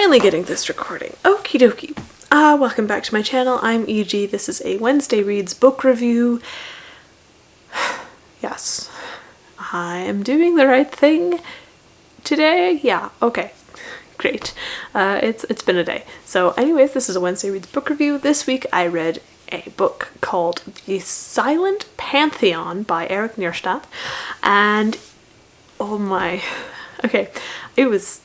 finally getting this recording. Okie dokie. Welcome back to my channel. I'm EG. This is a Wednesday Reads book review. Yes, I am doing the right thing today. Yeah, okay. Great. It's been a day. So anyways, this is a Wednesday Reads book review. This week I read a book called The Silent Pantheon by Eric Nierstedt, and oh my, okay, it was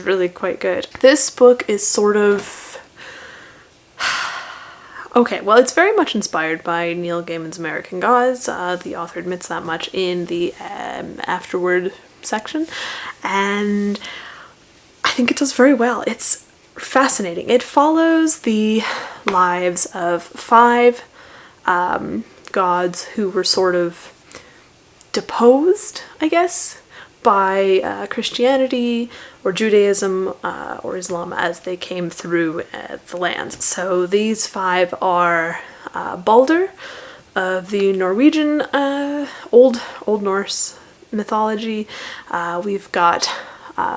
really quite good. This book is sort of, okay, well, it's very much inspired by Neil Gaiman's American Gods. The author admits that much in the afterword section, and I think it does very well. It's fascinating. It follows the lives of 5 gods who were sort of deposed, I guess, by Christianity or Judaism or Islam as they came through the lands. So these 5 are Balder of the Norwegian Old Norse mythology. We've got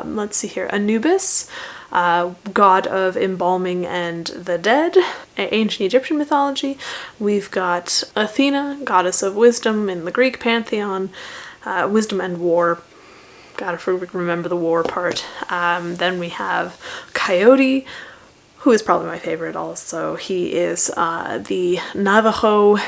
let's see here, Anubis, god of embalming and the dead, ancient Egyptian mythology. We've got Athena, goddess of wisdom in the Greek pantheon, wisdom and war. Gotta remember the war part. Then we have Coyote, who is probably my favorite also. He is the Navajo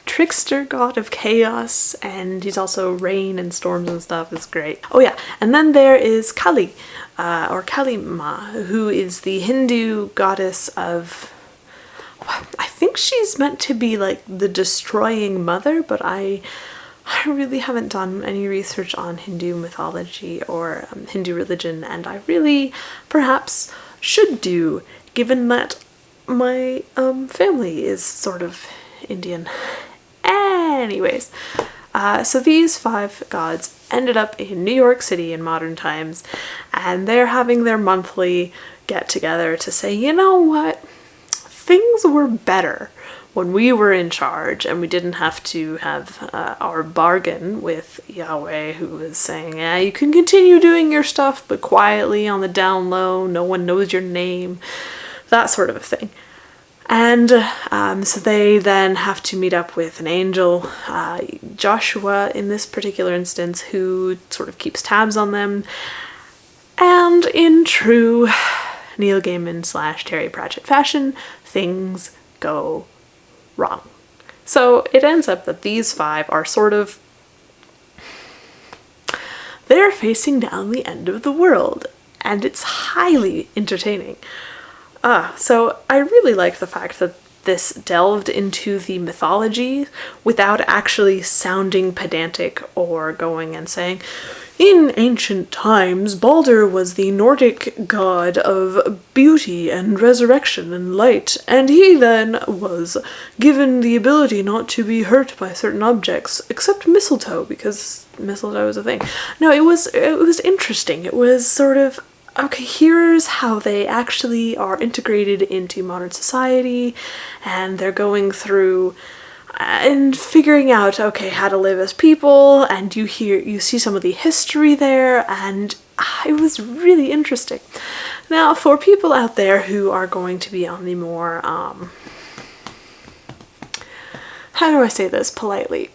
trickster god of chaos, and he's also rain and storms and stuff. Is great. Oh yeah, and then there is Kali, or Kali Ma, who is the Hindu goddess of, I think she's meant to be like the destroying mother, but I really haven't done any research on Hindu mythology or Hindu religion, and I really perhaps should do, given that my family is sort of Indian. Anyways, so these 5 gods ended up in New York City in modern times, and they're having their monthly get-together to say, you know what, things were better when we were in charge and we didn't have to have our bargain with Yahweh, who was saying, yeah, you can continue doing your stuff, but quietly on the down low, no one knows your name, that sort of a thing. And so they then have to meet up with an angel, Joshua in this particular instance, who sort of keeps tabs on them. And in true Neil Gaiman / Terry Pratchett fashion, things go wrong. So it ends up that these 5 are sort of, they're facing down the end of the world, and it's highly entertaining. So I really like the fact that this delved into the mythology without actually sounding pedantic or going and saying, in ancient times, Balder was the Nordic god of beauty and resurrection and light, and he then was given the ability not to be hurt by certain objects, except mistletoe, because mistletoe is a thing. No, it was interesting. It was sort of, okay, here's how they actually are integrated into modern society, and they're going through and figuring out, okay, how to live as people, and you see some of the history there, and it was really interesting. Now, for people out there who are going to be on the more, how do I say this politely?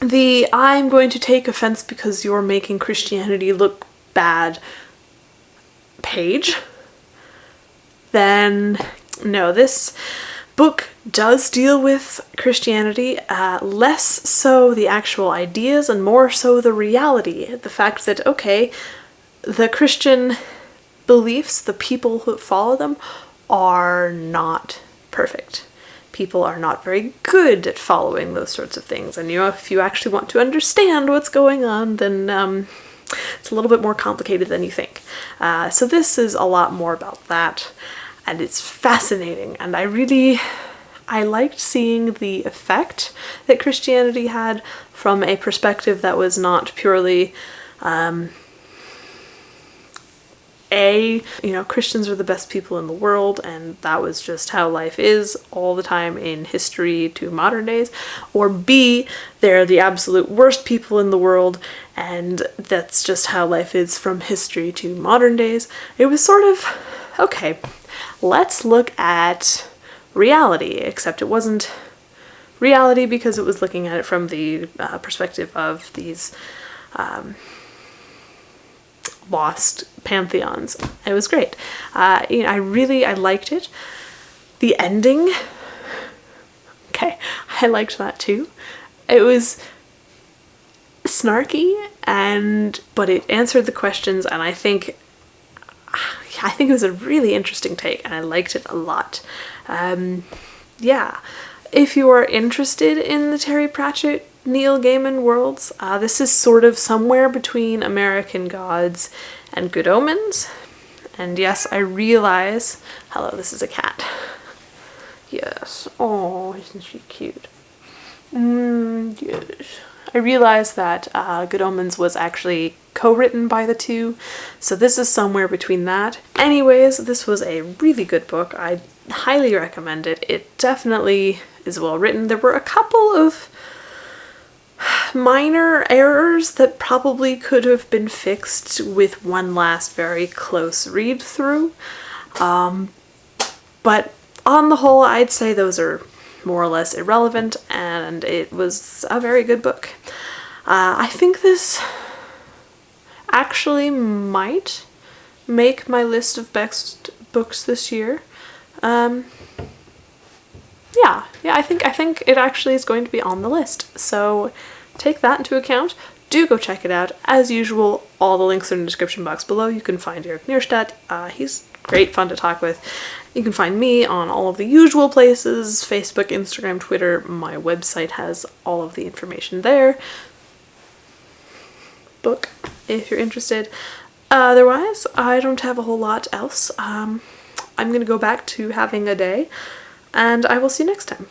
I'm going to take offense because you're making Christianity look bad page, then no, this book does deal with Christianity, less so the actual ideas and more so the reality. The fact that, okay, the Christian beliefs, the people who follow them, are not perfect. People are not very good at following those sorts of things, and if you actually want to understand what's going on, then it's a little bit more complicated than you think. So this is a lot more about that, and it's fascinating, and I liked seeing the effect that Christianity had from a perspective that was not purely Christians are the best people in the world, and that was just how life is all the time in history to modern days, or B, they're the absolute worst people in the world, and that's just how life is from history to modern days. It was sort of, okay, let's look at reality, except it wasn't reality because it was looking at it from the perspective of these lost pantheons. It was great. I liked it. The ending, okay, I liked that too. It was snarky, but it answered the questions, and I think it was a really interesting take, and I liked it a lot. If you are interested in the Terry Pratchett, Neil Gaiman worlds, this is sort of somewhere between American Gods and Good Omens. And yes, I realize, hello, this is a cat. Yes, oh, isn't she cute? Yes. I realized that Good Omens was actually co-written by the two, so this is somewhere between that. Anyways, this was a really good book. I highly recommend it. It definitely is well written. There were a couple of minor errors that probably could have been fixed with one last very close read through, but on the whole I'd say those are more or less irrelevant, and it was a very good book. I think this actually might make my list of best books this year. I think it actually is going to be on the list, so take that into account. Do go check it out. As usual, all the links are in the description box below. You can find Eric Nierstedt. He's great fun to talk with. You can find me on all of the usual places: Facebook, Instagram, Twitter. My website has all of the information there. Book, if you're interested. Otherwise, I don't have a whole lot else. I'm going to go back to having a day, and I will see you next time.